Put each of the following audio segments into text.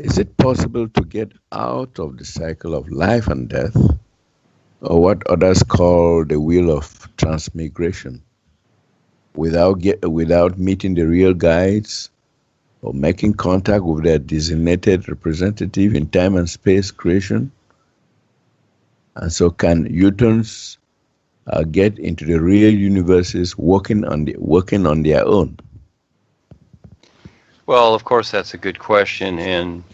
Is it possible to get out of the cycle of life and death, or what others call the wheel of transmigration, without meeting the real guides or making contact with their designated representative in time and space creation? And so, can Utons get into the real universes working on their own? Well, of course, that's a good question. And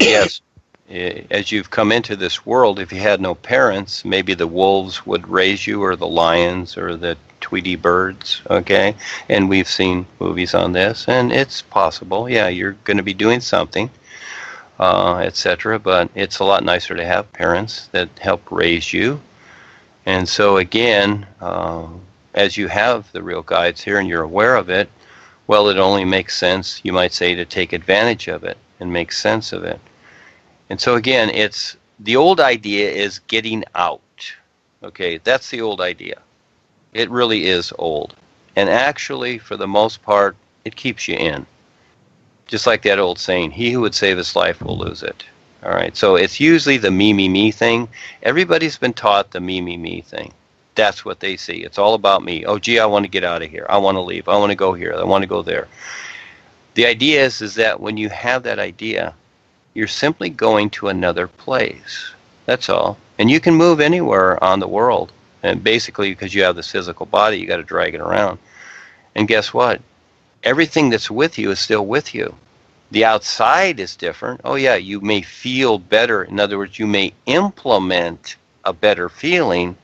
yes, as you've come into this world, if you had no parents, maybe the wolves would raise you, or the lions, or the Tweety birds, okay? And we've seen movies on this, and it's possible. Yeah, you're going to be doing something, etc. But it's a lot nicer to have parents that help raise you. And so again, as you have the real guides here and you're aware of it, well, it only makes sense, you might say, to take advantage of it and make sense of it. And so again, it's the old idea is getting out. Okay, that's the old idea. It really is old. And actually, for the most part, it keeps you in. Just like that old saying, he who would save his life will lose it. All right, so it's usually the me thing. Everybody's been taught the me thing. That's what they see. It's all about me. Oh, gee, I want to get out of here. I want to leave. I want to go here. I want to go there. The idea is that when you have that idea, you're simply going to another place. That's all. And you can move anywhere on the world. And basically, because you have this physical body, you got to drag it around. And guess what? Everything that's with you is still with you. The outside is different. Oh, yeah, you may feel better. In other words, you may implement a better feeling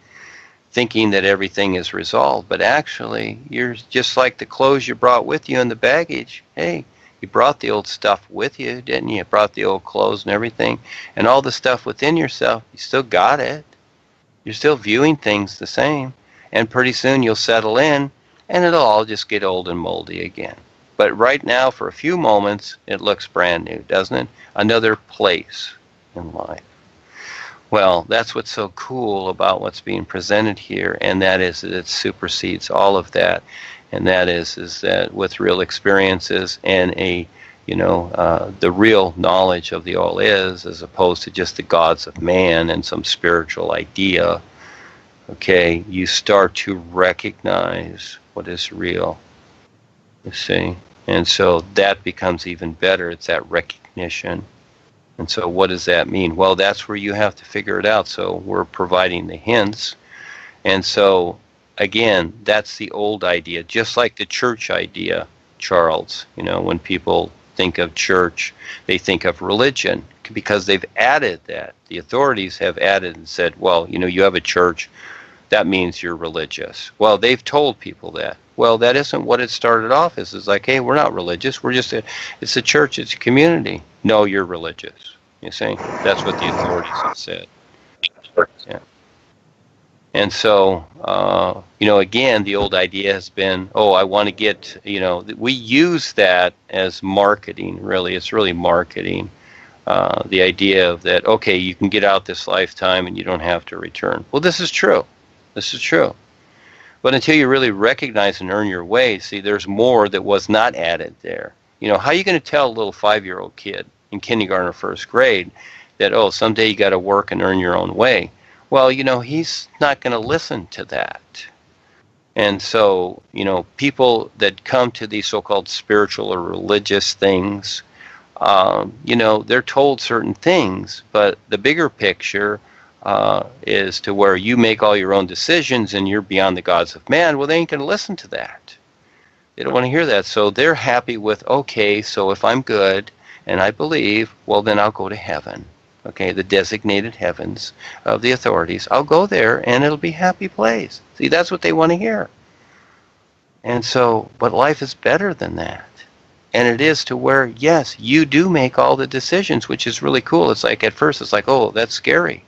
thinking that everything is resolved. But actually, you're just like the clothes you brought with you and the baggage. Hey, you brought the old stuff with you, didn't you? You brought the old clothes and everything. And all the stuff within yourself, you still got it. You're still viewing things the same. And pretty soon you'll settle in, and it'll all just get old and moldy again. But right now, for a few moments, it looks brand new, doesn't it? Another place in life. Well, that's what's so cool about what's being presented here, and that is that it supersedes all of that. And that is that with real experiences and the real knowledge of the all is, as opposed to just the gods of man and some spiritual idea, okay, you start to recognize what is real, you see. And so that becomes even better. It's that recognition. And so what does that mean? Well, that's where you have to figure it out. So we're providing the hints. And so, again, that's the old idea, just like the church idea, Charles. When people think of church, they think of religion because they've added that. The authorities have added and said, well, you have a church, that means you're religious. Well, they've told people that. Well, that isn't what it started off as. It's like, hey, we're not religious. We're just it's a church. It's a community. No, you're religious. You see? That's what the authorities have said. Yeah. And so, again, the old idea has been, I want to get, we use that as marketing, really. It's really marketing. The idea of that, okay, you can get out this lifetime and you don't have to return. Well, this is true. This is true. But until you really recognize and earn your way, see, there's more that was not added there. How are you going to tell a little 5-year-old kid in kindergarten or first grade that, someday you got to work and earn your own way? Well, he's not going to listen to that. And so, people that come to these so-called spiritual or religious things, they're told certain things, but the bigger picture is to where you make all your own decisions and you're beyond the gods of man. Well, they ain't going to listen to that. They don't want to hear that. So they're happy with, okay, so if I'm good and I believe, well, then I'll go to heaven. Okay, the designated heavens of the authorities. I'll go there and it'll be a happy place. See, that's what they want to hear. And so, but life is better than that. And it is to where, yes, you do make all the decisions, which is really cool. It's like, at first, it's like, oh, that's scary.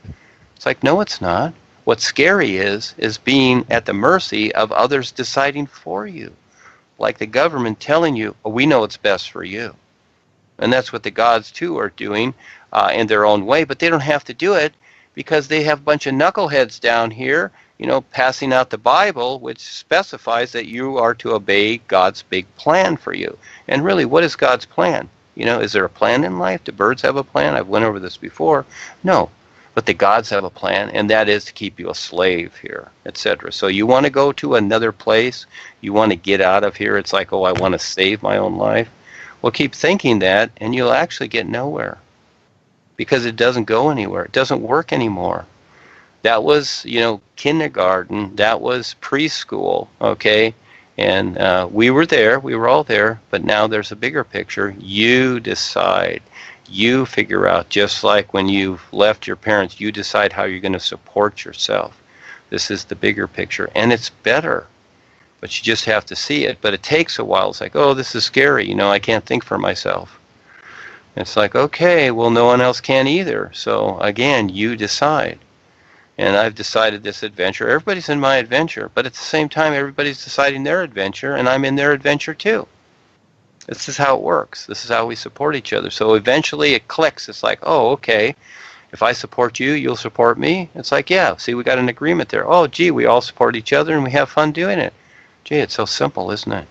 It's like, no, it's not. What's scary is being at the mercy of others deciding for you. Like the government telling you, we know what's best for you. And that's what the gods, too, are doing in their own way. But they don't have to do it because they have a bunch of knuckleheads down here, passing out the Bible, which specifies that you are to obey God's big plan for you. And really, what is God's plan? Is there a plan in life? Do birds have a plan? I've went over this before. No. But the gods have a plan, and that is to keep you a slave here, etc. So you want to go to another place, you want to get out of here. It's like, oh, I want to save my own life. Well, keep thinking that, and you'll actually get nowhere because it doesn't go anywhere. It doesn't work anymore. That was, kindergarten. That was preschool, okay? And we were there. We were all there. But now there's a bigger picture. You decide. You figure out, just like when you've left your parents, you decide how you're going to support yourself. This is the bigger picture. And it's better. But you just have to see it. But it takes a while. It's like, oh, this is scary. I can't think for myself. It's like, okay, well, no one else can either. So, again, you decide. And I've decided this adventure. Everybody's in my adventure. But at the same time, everybody's deciding their adventure. And I'm in their adventure, too. This is how it works. This is how we support each other. So eventually it clicks. It's like, oh, okay. If I support you, you'll support me. It's like, yeah, see, we got an agreement there. Oh, gee, we all support each other and we have fun doing it. Gee, it's so simple, isn't it?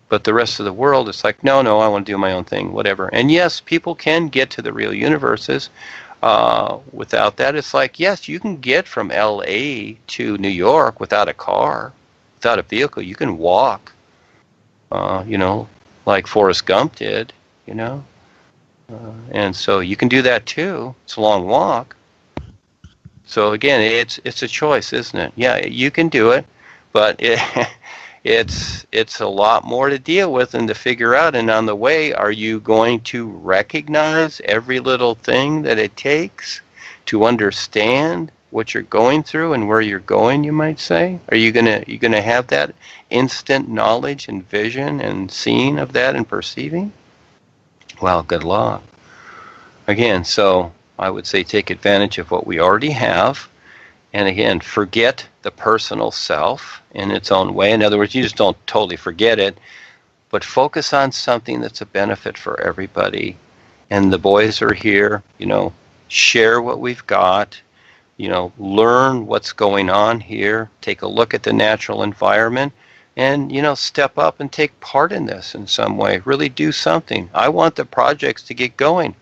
But the rest of the world, it's like, no, I want to do my own thing, whatever. And yes, people can get to the real universes. Without that, it's like, yes, you can get from LA to New York without a car, without a vehicle. You can walk. Like Forrest Gump did, and so you can do that too. It's a long walk. So again, it's a choice, isn't it? Yeah, you can do it, but it's a lot more to deal with and to figure out. And on the way, are you going to recognize every little thing that it takes to understand what you're going through and where you're going, you might say? Are you gonna have that instant knowledge and vision and seeing of that and perceiving? Well, good luck. Again, so I would say take advantage of what we already have. And again, forget the personal self in its own way. In other words, you just don't totally forget it, but focus on something that's a benefit for everybody. And the boys are here, share what we've got. Learn what's going on here, take a look at the natural environment, and, step up and take part in this in some way. Really do something. I want the projects to get going.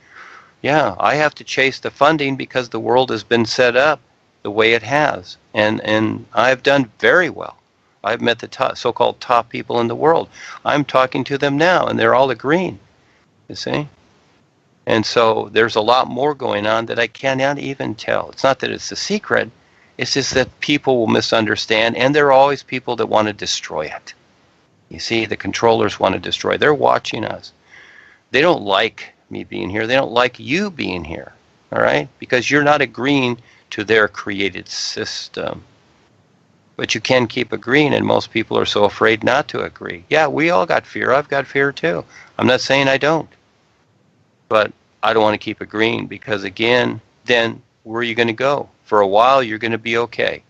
Yeah, I have to chase the funding because the world has been set up the way it has. And I've done very well. I've met the so-called top people in the world. I'm talking to them now, and they're all agreeing, you see? And so there's a lot more going on that I cannot even tell. It's not that it's a secret. It's just that people will misunderstand, and there are always people that want to destroy it. You see, the controllers want to destroy. They're watching us. They don't like me being here. They don't like you being here, all right? Because you're not agreeing to their created system. But you can keep agreeing, and most people are so afraid not to agree. Yeah, we all got fear. I've got fear too. I'm not saying I don't. But I don't want to keep agreeing because, again, then where are you going to go? For a while, you're going to be okay.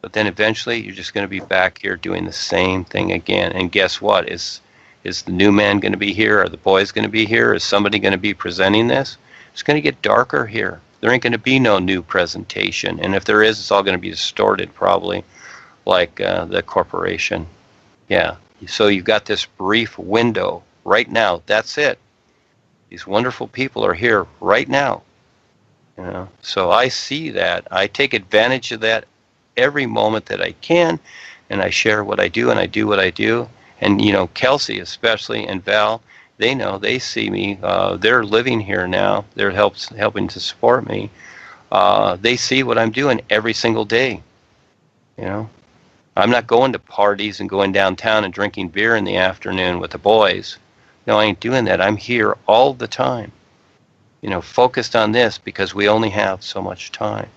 But then eventually, you're just going to be back here doing the same thing again. And guess what? Is the new man going to be here? Are the boys going to be here? Is somebody going to be presenting this? It's going to get darker here. There ain't going to be no new presentation. And if there is, it's all going to be distorted probably, like the corporation. Yeah. So you've got this brief window right now. That's it. These wonderful people are here right now. So I see that. I take advantage of that every moment that I can, and I share what I do, and I do what I do. And, Kelsey especially and Val, they know, they see me. They're living here now. They're helping to support me. They see what I'm doing every single day. I'm not going to parties and going downtown and drinking beer in the afternoon with the boys. No, I ain't doing that. I'm here all the time, focused on this because we only have so much time.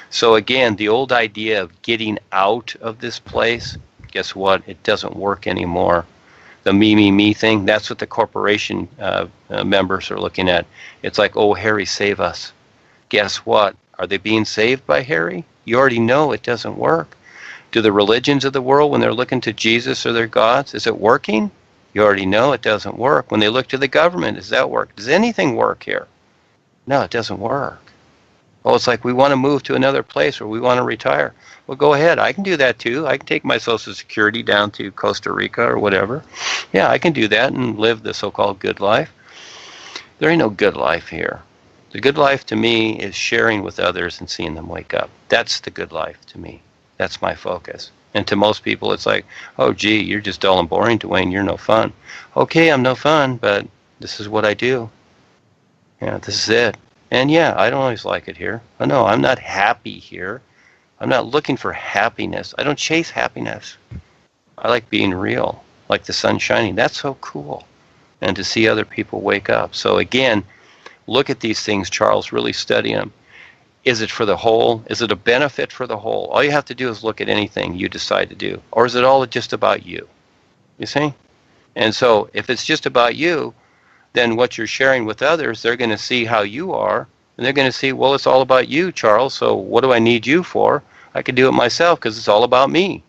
So again, the old idea of getting out of this place, guess what? It doesn't work anymore. The me thing, that's what the corporation members are looking at. It's like, oh, Harry, save us. Guess what? Are they being saved by Harry? You already know it doesn't work. Do the religions of the world, when they're looking to Jesus or their gods, is it working? You already know it doesn't work. When they look to the government, does that work? Does anything work here? No, it doesn't work. Oh, it's like we want to move to another place or we want to retire. Well, go ahead. I can do that too. I can take my Social Security down to Costa Rica or whatever. Yeah, I can do that and live the so-called good life. There ain't no good life here. The good life to me is sharing with others and seeing them wake up. That's the good life to me. That's my focus. And to most people, it's like, oh, gee, you're just dull and boring, Duane. You're no fun. Okay, I'm no fun, but this is what I do. Yeah, this is it. And yeah, I don't always like it here. Oh, no, I'm not happy here. I'm not looking for happiness. I don't chase happiness. I like being real, like the sun shining. That's so cool. And to see other people wake up. So again, look at these things, Charles, really study them. Is it for the whole? Is it a benefit for the whole? All you have to do is look at anything you decide to do. Or is it all just about you? You see? And so if it's just about you, then what you're sharing with others, they're going to see how you are. And they're going to see, well, it's all about you, Charles. So what do I need you for? I can do it myself because it's all about me.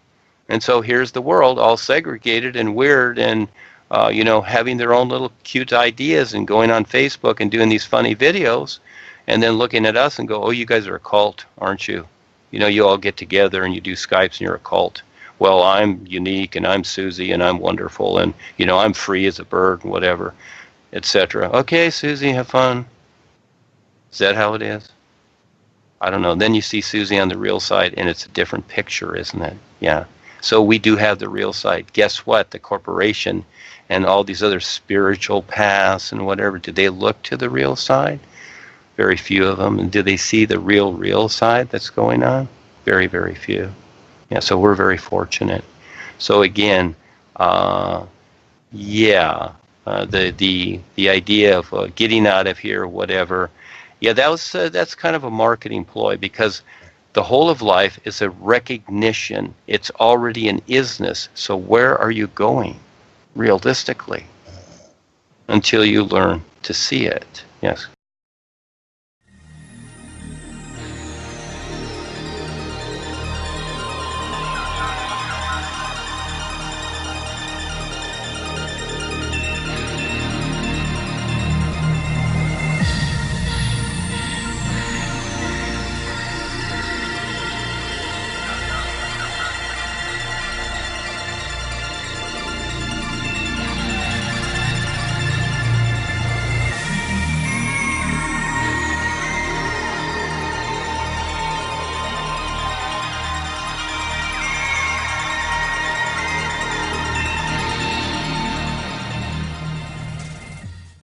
And so here's the world all segregated and weird and, having their own little cute ideas and going on Facebook and doing these funny videos and then looking at us and go, oh, you guys are a cult, aren't you? You all get together and you do Skypes and you're a cult. Well, I'm unique and I'm Susie and I'm wonderful and, I'm free as a bird and whatever, etc. Okay, Susie, have fun. Is that how it is? I don't know. Then you see Susie on the real side and it's a different picture, isn't it? Yeah. So we do have the real side. Guess what? The corporation and all these other spiritual paths and whatever, do they look to the real side? Very few of them. And do they see the real side that's going on? Very, very few. Yeah, so we're very fortunate. So again, the idea of getting out of here, whatever, yeah, that's kind of a marketing ploy because the whole of life is a recognition. It's already an isness. So where are you going, realistically, until you learn to see it? Yes.